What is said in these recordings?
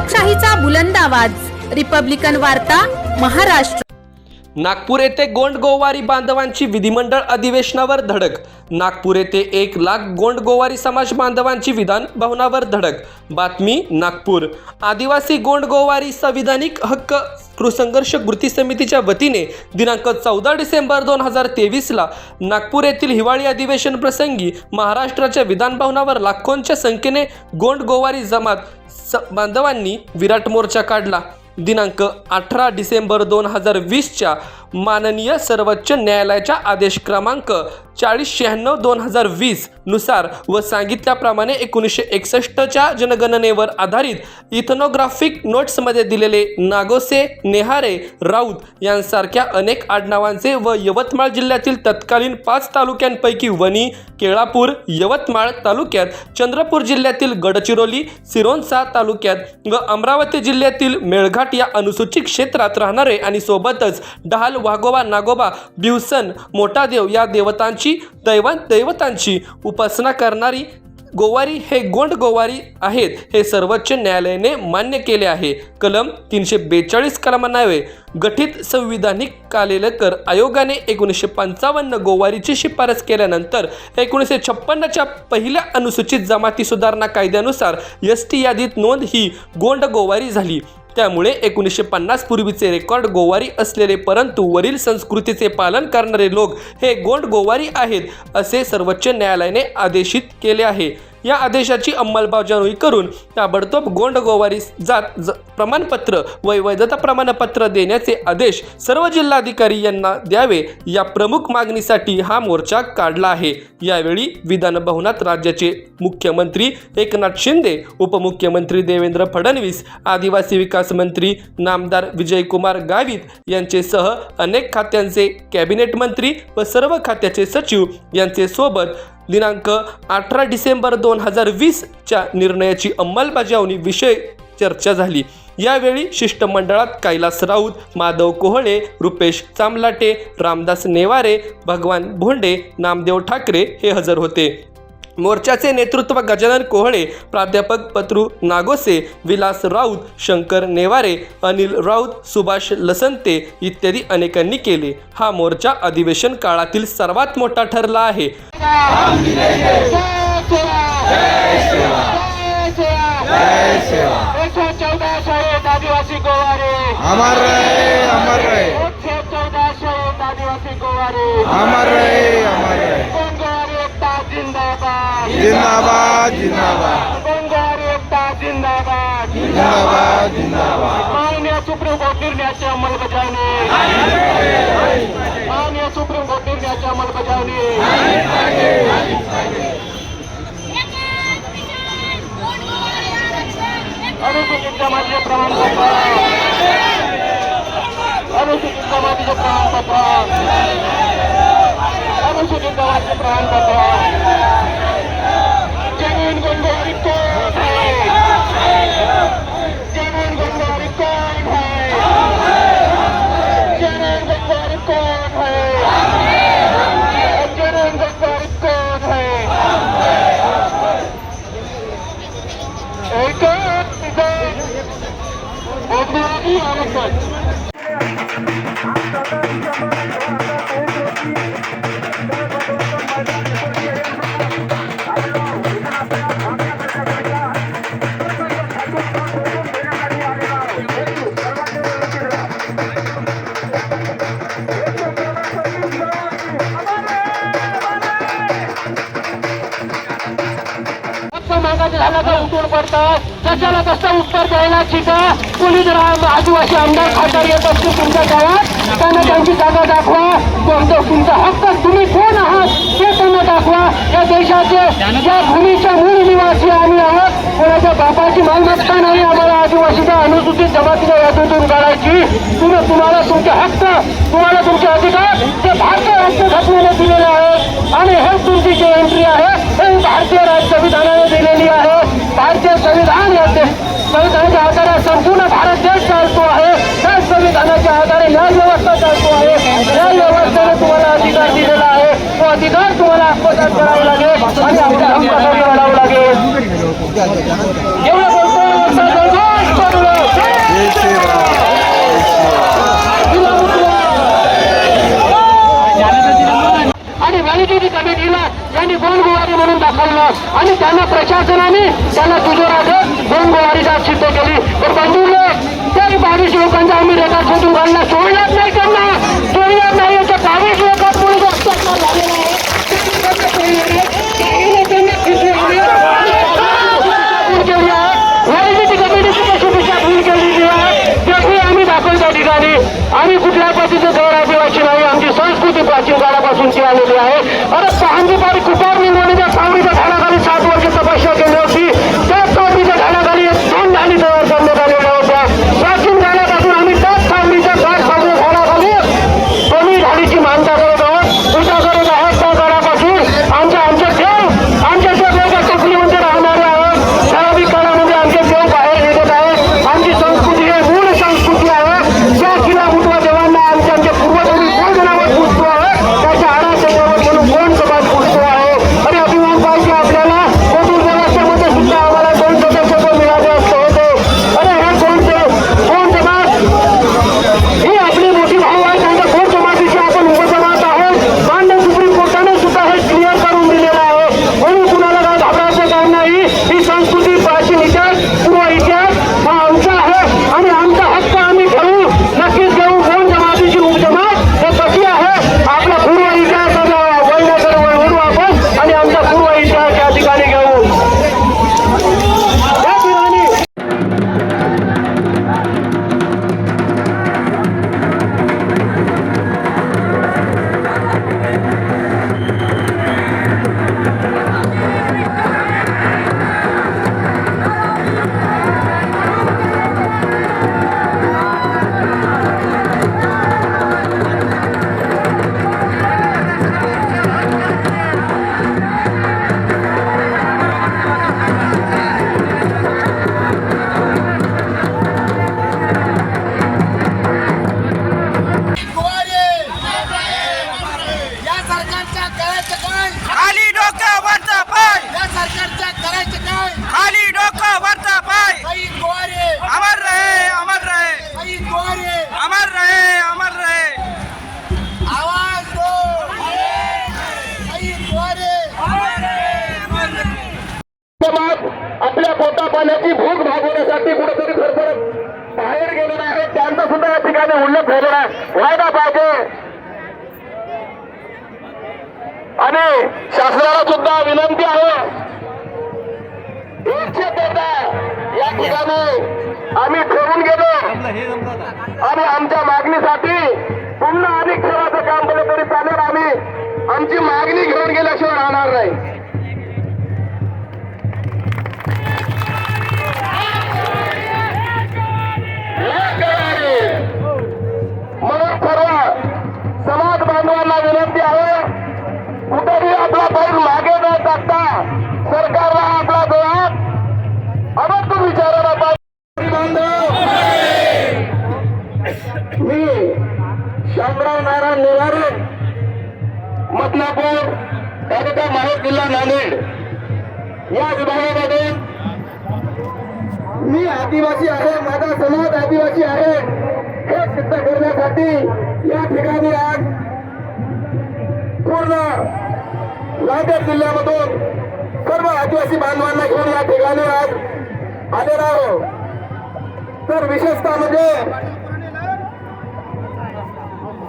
लोकशाहीचा बुलंद आवाज, रिपब्लिकन वार्ता, महाराष्ट्र। नागपूर येथे गोंड गोवारी बांधवांची विधिमंडळ अधिवेशनावर धडक। नागपूर येथे 1 लाख गोंड गोवारी समाज बांधवांची विधान भवनावर धडक। बातमी नागपूर। आदिवासी गोंड गोवारी संविधानिक हक्क संघर्ष कृती समितीच्या वतीने दिनांक 14 डिसेंबर 2023 ला नागपूर येथील हिवाळी अधिवेशन प्रसंगी महाराष्ट्राच्या विधान भवनावर लाखोंच्या संख्येने गोंड गोवारी जमात बांधवांनी विराट मोर्चा काढला। दिनांक 18 डिसेंबर 2020 च्या माननीय सर्वोच्च न्यायालयाच्या आदेश क्रमांक 4096/2020 नुसार व सांगितल्याप्रमाणे 1961 च्या जनगणनेवर आधारित इथनोग्राफिक नोट्समध्ये दिलेले नागोसे, नेहारे, राऊत यांसारख्या अनेक आडनावांचे व यवतमाळ जिल्ह्यातील तत्कालीन 5 तालुक्यांपैकी वणी, केळापूर, यवतमाळ तालुक्यात, चंद्रपूर जिल्ह्यातील गडचिरोली, सिरोंचा तालुक्यात व अमरावती जिल्ह्यातील मेळघाट या अनुसूचित क्षेत्रात राहणारे आणि सोबतच डहाल, वाघोबा, नागोबा, बिवसन, मोठादेव या दैवतांची उपासना करणारी गोवारी हे गोंड गोवारी आहेत हे सर्वोच्च न्यायालयाने मान्य केले आहे। कलम 342 कलमान्वये गठीत संविधानिक कालेलकर आयोगाने 1955 गोवारीची शिफारस केल्यानंतर 1956 च्या पहिल्या अनुसूचित जमाती सुधारणा कायद्यानुसार ST यादीत नोंद ही गोंड गोवारी झाली। त्यामुळे 1950 पूर्वीचे रेकॉर्ड गोवारी असलेले परंतु वरील संस्कृतीचे पालन करणारे लोक हे गोंड गोवारी आहेत असे सर्वोच्च न्यायालयाने आदेशित केले आहे। या आदेशाची अंमलबजावणी करून ताबडतोब गोंड गोवारी जात प्रमाणपत्र व वैधता प्रमाणपत्र देण्याचे आदेश सर्व जिल्हाधिकारी यांना द्यावे या प्रमुख मागणीसाठी हा मोर्चा काढला आहे। यावेळी विधान भवनात राज्याचे मुख्यमंत्री एकनाथ शिंदे, उपमुख्यमंत्री देवेंद्र फडणवीस, आदिवासी विकास मंत्री नामदार विजयकुमार गावित यांचेसह अनेक खात्यांचे कॅबिनेट मंत्री व सर्व खात्याचे सचिव यांचे सोबत दिनांक 18 डिसेंबर 2020 च्या निर्णयाची अंमलबजावणी विषय चर्चा झाली। यावेळी शिष्टमंडळात कैलास राऊत, माधव कोहळे, रुपेश चामलाटे, रामदास नेवारे, भगवान भोंडे, नामदेव ठाकरे हे हजर होते। मोर्चाचे नेतृत्व गजानन कोहळे, प्राध्यापक पत्रू नागोसे, विलास राऊत, शंकर नेवारे, अनिल राऊत, सुभाष लसंते इत्यादी अनेकांनी केले। हा मोर्चा अधिवेशन काळातील सर्वात मोठा ठरला आहे। आदिवासी गोवारे अमर रहे, अमर रहे, 14 आदिवासी गोवारे अमर रहे, अमर रहे। गोंड गोवारी एकता जिंदाबाद, जिंदाबाद, जिंदाबाद, गोंड गोवारी एकता जिंदाबाद, जिंदाबाद, जिंदाबाद। माननीय सुप्रीम कोर्ट निर्णयाची अंमलबजावणी, माननीय सुप्रीम कोर्ट निर्णयाची अंमलबजावणी। अनुसूचित जमातीचे प्रमाणपत्र, अनुसूचित जमातीचे प्रमाणपत्र, अनुसूचित जमातीचे प्रमाणपत्र। जमीन गोंडवारी कोण है? जमीन गोंडवारी कोण है? जमीन गोंडवारी कोण है? जमीन गोंडवारी कोण है? एक गोंडवारी आरक्षण। मागाचे झाला तर उठून पडतात, त्याच्याला कसं उत्तर द्यायला शिका। कोणी जर आदिवासी आमदार खासदार येत असतील तुमच्या गावात, त्यांना त्यांची जागा दाखवा, तुमचा हक्क तुम्ही कोण आहात ते त्यांना दाखवा। या देशाचे या भूमीच्या मूळ निवासी आम्ही आहोत, कोणाच्या बापाची मालमत्ता नाही आम्हाला आदिवासीच्या अनुसूचित जमातीच्या यादीतून काढायची। तुम्हाला तुमचे हक्क, तुम्हाला तुमचे अधिकार ते भारतीय राज्यघटनेने दिलेले आहेत आणि हे तुमची जी एंट्री आहे हे भारतीय संविधानाने दिलेली आहे। भारतीय संविधान संविधानाच्या आधारे संपूर्ण भारत देश चालतो आहे, त्या संविधानाच्या आधारे न्याय व्यवस्था चालतो आहे। न्याय व्यवस्थेने तुम्हाला अधिकार दिलेला आहे, तो अधिकार तुम्हाला आत्मसात करावा लागेल आणि आपल्या हक्कासाठी लढावं लागेल। एवढं बोलतो जय श्रीराम आणि व्हॅलिडिटी कमिटीला यांनी गोंडगोवारी म्हणून दाखवलं आणि त्यांना प्रशासनाने त्यांना दुजोराचं गोंडगोवारीचा सिद्ध केली. तर बंधूंनो, त्या 22 लोकांचा आम्ही रेकॉर्ड शोधून काढला. सोडलाच नाही त्यांना, सोडलाच नाही. तर 22 लोकांमुळे हत्याचार झालेला आहे. काही लोकांना खिचली आहे. व्हॅलिडिटी कमिटीची कशी दिशाभूल केलेली आहे त्याची आम्ही दाखल त्या ठिकाणी. आम्ही कुठल्या पद्धतीचं गैर आदिवासी नाही. आमची संस्कृती प्राचीन काळापासूनची आलेली आहे. अरे पहांजीपाडी कुपार निवडणुकीच्या सावळीच्या झाडाखाली 7 वर्ष तपस्या केली होती. त्याच सावळीच्या झाडाखाली 2 ढाली तयार करण्यात आलेल्या होत्या. प्राचीन काळापासून आम्ही त्याच सावळीच्या झाडाखाली दोन्ही ढालीची मानता करत आहोत, पूजा करत आहोत. त्या काळापासून आमच्या देव आमच्या देवाच्या टोपलीमध्ये राहणारे आहोत. ठराविक काळामध्ये आमचे देव बाहेर निघत आहेत. आमची संस्कृती ही मूळ संस्कृती आहे. ज्या किल्ला मुठवा देवांना आमच्या पूर्वजांनी कोण जनावर पुजतो आहे त्याच्या आराधनेवर म्हणून कोण समाज पुजतो आहे. आणि अभिमान पाहिजे आपल्याला. कोटूर देवस्थानमध्ये सुद्धा आम्हाला 2 सदस्य मिळाले असते होते. अरे हे कोण समाज ही आपली मोठी भाऊ आहे. त्यांच्या कोण समाजाची आपण उपजमात आहोत. मान्य सुप्रीम कोर्टाने सुद्धा हे क्लिअर करून दिलेलं आहे. म्हणून कुणाला काय घाबरायचं काम नाही. ही संस्कृती प्राचीन इतिहास पूर्व इतिहास हा आमचा आहे आणि आमचा हक्क आम्ही घेऊ, नक्कीच घेऊ. कोण जमातीची उपजमात हे कशी आहे आपला पूर्व इतिहासाचा वैद्याकडे वळवू आपण आणि आमचा पूर्व इतिहास या ठिकाणी घेऊ. या ठिकाणी या सरकारच्या करायचं काय? खाली डोकं वरचा पाय, या सरकारच्या करायचं काय? खाली डोकं वरचा पाय. शहीद गोवारे, अमर रहे, अमर रहे, शहीद गोवारे, अमर रहे, अमर रहे. आवाज दो. शहीद गोवारे, समाज आपल्या पोटा पाण्याची भूक भागवण्यासाठी कुठेतरी फरफरत बाहेर गेलेला आहे. त्यांचा सुद्धा या ठिकाणी उल्लेख झालेला व्हायला पाहिजे. आणि शासनाला सुद्धा विनंती आहे. 114 या ठिकाणी आम्ही ठरवून गेलो आणि आमच्या मागणीसाठी पुन्हा अधिक सेवाचं काम केलं तरी चालेल. आम्ही आमची मागणी घेऊन गेल्याशिवाय राहणार नाही. म्हणून सर्व समाज बांधवांना विनंती आहे, कुठेही आपला पाऊल मागे न टाकता सरकारला आपला जबाब अवश्य विचारायला पाहिजे. मी शामराव नारायण निवारे, मदनापूर तालुका माहूर जिल्हा नांदेड या विभागामध्ये मी आदिवासी आहे, माझा समाज आदिवासी आहे हे सिद्ध करण्यासाठी या ठिकाणी आज पूर्ण नांदेड जिल्ह्यामधून सर्व आदिवासी बांधवांना घेऊन या ठिकाणी आज आलेला आहोत. तर विशेषतः म्हणजे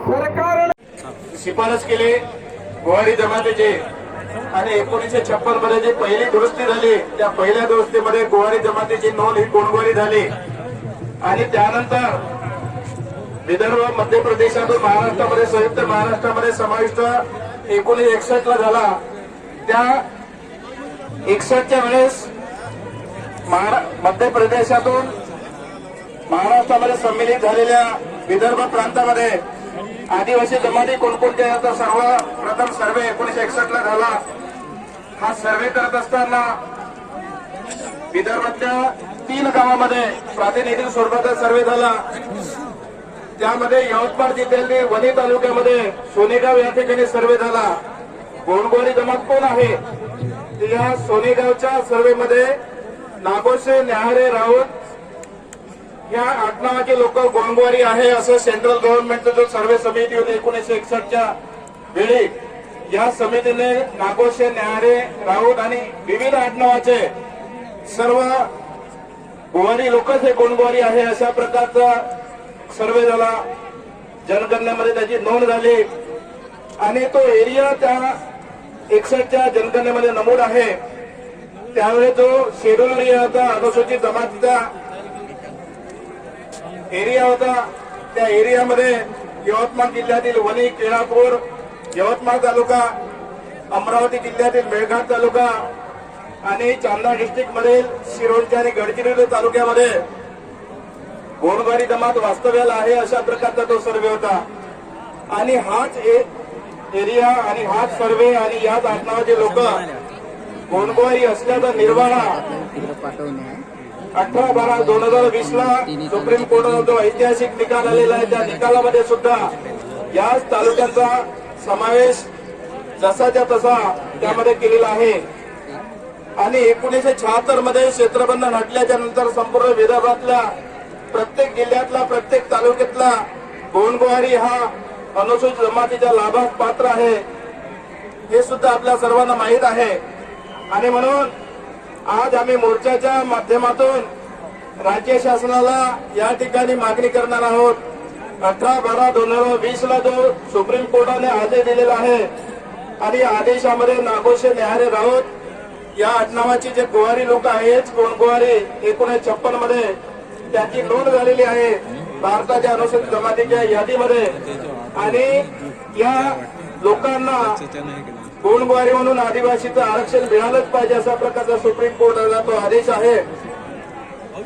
सरकारने शिफारस केली गोवारी जमातीची आणि 1956 मध्ये जी पहिली दुरुस्ती झाली त्या पहिल्या दुरुस्तीमध्ये गोवारी जमातीची नोंद ही गोंडगोवारी झाली आणि त्यानंतर विदर्भ मध्य प्रदेशातून महाराष्ट्रामध्ये संयुक्त महाराष्ट्रामध्ये समाविष्ट 1961 ला झाला. त्या 61च्या वेळेस मध्य प्रदेशातून महाराष्ट्रामध्ये संमिलित झालेल्या विदर्भ प्रांतामध्ये आदिवासी जमाती कोणकोणत्या याचा सर्वप्रथम सर्वे 1961 ला झाला. हा सर्वे करत असताना विदर्भातल्या 3 गावामध्ये प्रातिनिधिक स्वरूपाचा सर्वे झाला. त्यामध्ये यवतमाळ जिल्ह्यातील वणी तालुक्यामध्ये सोनेगाव या ठिकाणी सर्वे झाला. गोंडगोवारी जमात कोण आहे या सोनेगावच्या सर्वेमध्ये नागोशे न्याहारे राऊत या आडनावाचे लोक गोंडवारी आहे असं सेंट्रल गव्हर्नमेंटचा जो सर्वे समिती होती 1961च्या वेळी, या समितीने नागोशे, न्याहारे, राऊत आणि विविध आडनावाचे सर्व गोवारी लोकच हे गोंडवारी आहे अशा प्रकारचा सर्वे झाला. जनगणनेमध्ये त्याची नोंद झाली आणि तो एरिया त्या 61च्या जनगणनेमध्ये नमूद आहे. त्यावेळी जो शेड्यूल एरिया होता, अनुसूचित जमातीचा एरिया होता, त्या एरियामध्ये यवतमाळ जिल्ह्यातील वणी, केळापूर, यवतमाळ तालुका, अमरावती जिल्ह्यातील मेळघाट तालुका आणि चांदा डिस्ट्रिक्ट मधील शिरोडच्या आणि गडचिरोली तालुक्यामध्ये गोंडवारी जमात वास्तव्याला आहे अशा प्रकारचा तो सर्वे होता. आणि हाच एरिया आणि हाच सर्वे आणि याच आडनावाचे लोक गोंडवारी असल्याचा निर्वाळा 18/12/2020 ला सुप्रीम कोर्टाचा जो ऐतिहासिक निकाल आलेला आहे, त्या निकालामध्ये सुद्धा याच तालुक्यांचा समावेश जसाच्या तसा त्यामध्ये केलेला आहे. आणि 1976 मध्ये क्षेत्रबंधन हटल्याच्या नंतर संपूर्ण विदर्भातल्या प्रत्येक जिल्ह्यातला, प्रत्येक तालुक्यातला गोंडवारी हा अनुसूचित जमातीच्या लाभास पात्र आहे हे सुद्धा आपल्या सर्वांना माहीत आहे. आणि म्हणून आज आम्ही मोर्चाच्या माध्यमातून राज्य शासनाला या ठिकाणी मागणी करणार आहोत. 18/12/2020 ला जो सुप्रीम कोर्टाने आदेश दिलेला आहे आणि या आदेशामध्ये नागोशे, न्याहारे, राऊत या आडनावाची जे गोवारी लोक आहेत, गोंडवारी 1956 मध्ये त्याची नोंद झालेली आहे भारताच्या अनुसूचित जमातीच्या यादीमध्ये. आणि या लोकांना गोंडवारी म्हणून आदिवासीचं आरक्षण मिळालंच पाहिजे अशा प्रकारचा सुप्रीम कोर्टाचा तो आदेश आहे.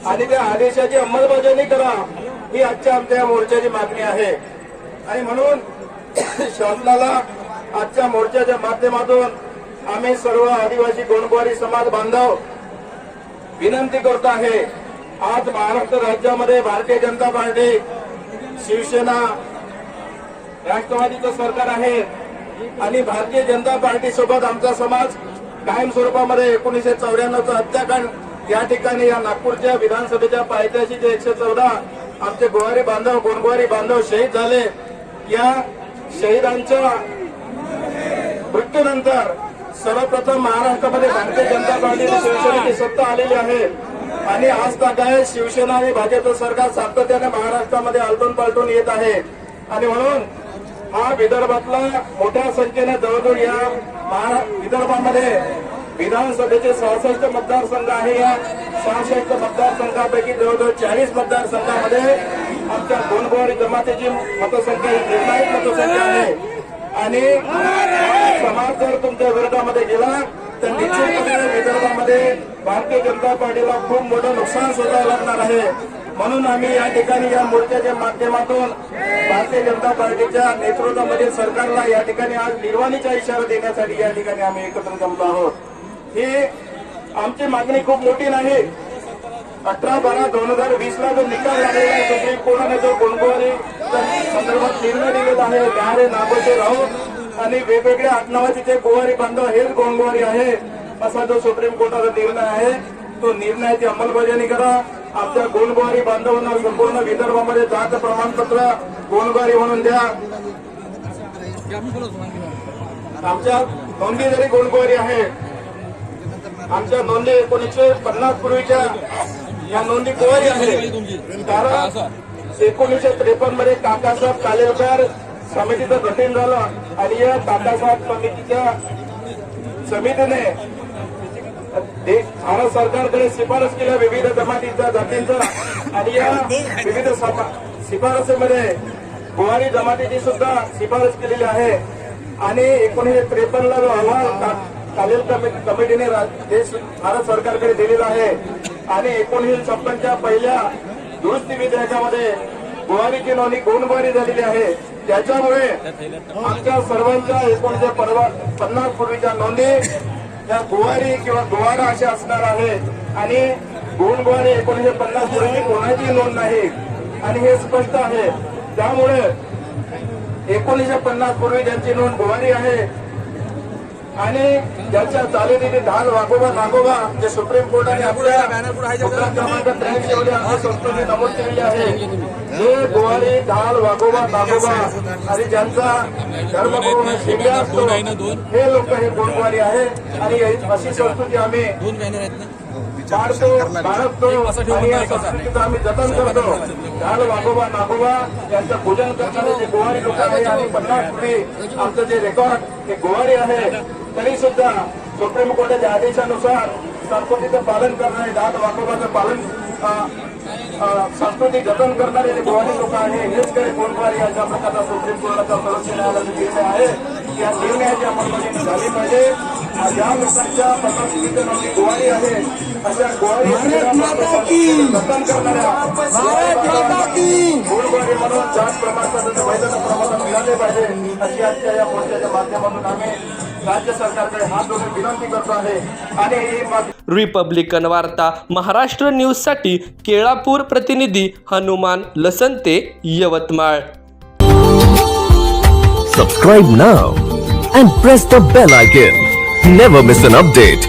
आणि त्या आदेशाची अंमलबजावणी करा ही आजच्या आमच्या मोर्चाची मागणी आहे. आणि म्हणून शासनाला आजच्या मोर्चाच्या माध्यमातून आम्ही सर्व आदिवासी गोंडवारी समाज बांधव विनंती करतो आहे. आज महाराष्ट्र राज्यामध्ये भारतीय जनता पार्टी, शिवसेना, राष्ट्रवादीचं सरकार आहे आणि भारतीय जनता पार्टी सोबत आमचा समाज कायम स्वरूपामध्ये 1994चा हत्याकांड या ठिकाणी या नागपूरच्या विधानसभेच्या पायथ्याशी जे 114 आमचे गोवारी बांधव, गोंडवारी बांधव शहीद झाले, या शहीदांच्या मृत्यूनंतर सर्वप्रथम महाराष्ट्रामध्ये भारतीय जनता पार्टीने शिवसेनेची सत्ता आलेली आहे. आणि आज काय शिवसेना आणि भाजपचं सरकार सातत्याने महाराष्ट्रामध्ये आलटून पालटून येत आहे. आणि म्हणून हा विदर्भातला मोठ्या संख्येने जवळजवळ या विदर्भामध्ये विधानसभेचे 66 मतदारसंघ आहे. या 66 मतदारसंघापैकी जवळजवळ 40 मतदारसंघामध्ये आमच्या गोंडवारी जमातीची मतसंख्या ही निर्णायक मतसंख्या आहे. आणि समाज जर तुमच्या विरोधामध्ये गेला तर निश्चितपणे विदर्भामध्ये भारतीय जनता पार्टीला खूप मोठं नुकसान सोसावं लागणार आहे. म्हणून आम्ही या ठिकाणी या मोर्चाच्या माध्यमातून भारतीय जनता पार्टीच्या नेतृत्वामधील सरकारला या ठिकाणी आज निर्वाणीचा इशारा देण्यासाठी या ठिकाणी आम्ही एकत्र जमलो आहोत. ही आमची मागणी खूप मोठी नाही. 18/12/2020 ला जो निकाल लागलेला आहे सुप्रीम कोर्टाने जो गोंडवारी संदर्भात निर्णय दिलेला आहे, न्याहारे, नागोशे, राऊत आणि वेगवेगळ्या आडनावाचे जे गोवारी बांधव हेच गोंडवारी आहे असा जो सुप्रीम कोर्टाचा निर्णय आहे, तो निर्णयाची अंमलबजावणी करा. आमच्या गोंडवारी बांधवांना संपूर्ण विदर्भामध्ये जात प्रमाणपत्र गोंडवारी म्हणून द्या. आमच्या नोंदी जरी गोंडवारी आहे, आमच्या नोंदी 1950 पूर्वीच्या या नोंदी गोवारी आहे. कारण 1953 मध्ये काकासाहेब कालेलकर समितीचं गठन झालं आणि या काकासाहेब समितीने भारत सरकारकडे शिफारस केल्या विविध जमातीच्या जातींचं. आणि या विविध शिफारसीमध्ये गोवारी जमातीची सुद्धा शिफारस केलेली आहे. आणि 1953 ला जो अहवाल कालेलकर कमिटीने भारत सरकारकडे दिलेला आहे आणि 1956च्या पहिल्या दुरुस्ती विधेयकामध्ये गोवारीची नोंदणी गोंडवारी झालेली आहे. त्याच्यामुळे आमच्या सर्वांच्या 1950 पूर्वीच्या नोंदी त्या गोवारी किंवा गोवारा अशा असणार आहे. आणि गोंडवारी 1950 पूर्वी कोणाची नोंद नाही आणि हे स्पष्ट आहे. त्यामुळे 1950 पूर्वी ज्यांची नोंद गोवारी आहे आणि ज्याच्या चालीरीती ढाल वागोबा नागोबा जे सुप्रीम कोर्टाने आपल्या मुद्रा क्रमांक 83 मध्ये आपली संस्कृती नमूद केलेली आहे. हे गोवारी ढाल वागोबा नागोबा आणि ज्यांचा धर्मगुरू शिंगा असतो हे लोक हे गोंडवारी आहे. आणि अशी संस्कृती आम्ही पाळतो बाळगतो आणि या संस्कृतीचं आम्ही जतन करतो. ढाल वागोबा नागोबा यांचं पूजन करणारे जे गोवारी लोक आहे आणि 50 कोटी आमचं जे रेकॉर्ड हे गोवारी आहे, तरी सुद्धा सुप्रीम कोर्टाच्या आदेशानुसार संस्कृतीचं पालन करणारे ढाल वागोबाचं पालन संस्कृती जतन करणारे जे गोवारी लोक आहे हेच काही गोंडवारी अशा प्रकारचा सुप्रीम कोर्टाचा सर्वोच्च न्यायालयाचा निर्णय आहे. या निर्णयाची अंमलबजावणी झाली पाहिजे. ज्या लोकांच्या संस्कृतीचं नाव गोवारी आहे अशा गोवारी जतन करणाऱ्या गोंडवारी म्हणून जात प्रमाणपत्र वैधता प्रमाणात मिळाले पाहिजे अशी आजच्या या मोर्चाच्या माध्यमातून आम्ही राज्य सरकारकडे हात जोडून विनंती करतो आहे. आणि ही रिपब्लिकन वार्ता महाराष्ट्र न्यूजसाठी केळापूर प्रतिनिधी Hanuman लसंते, Yavatmal. Subscribe now and press the bell icon. Never miss an update.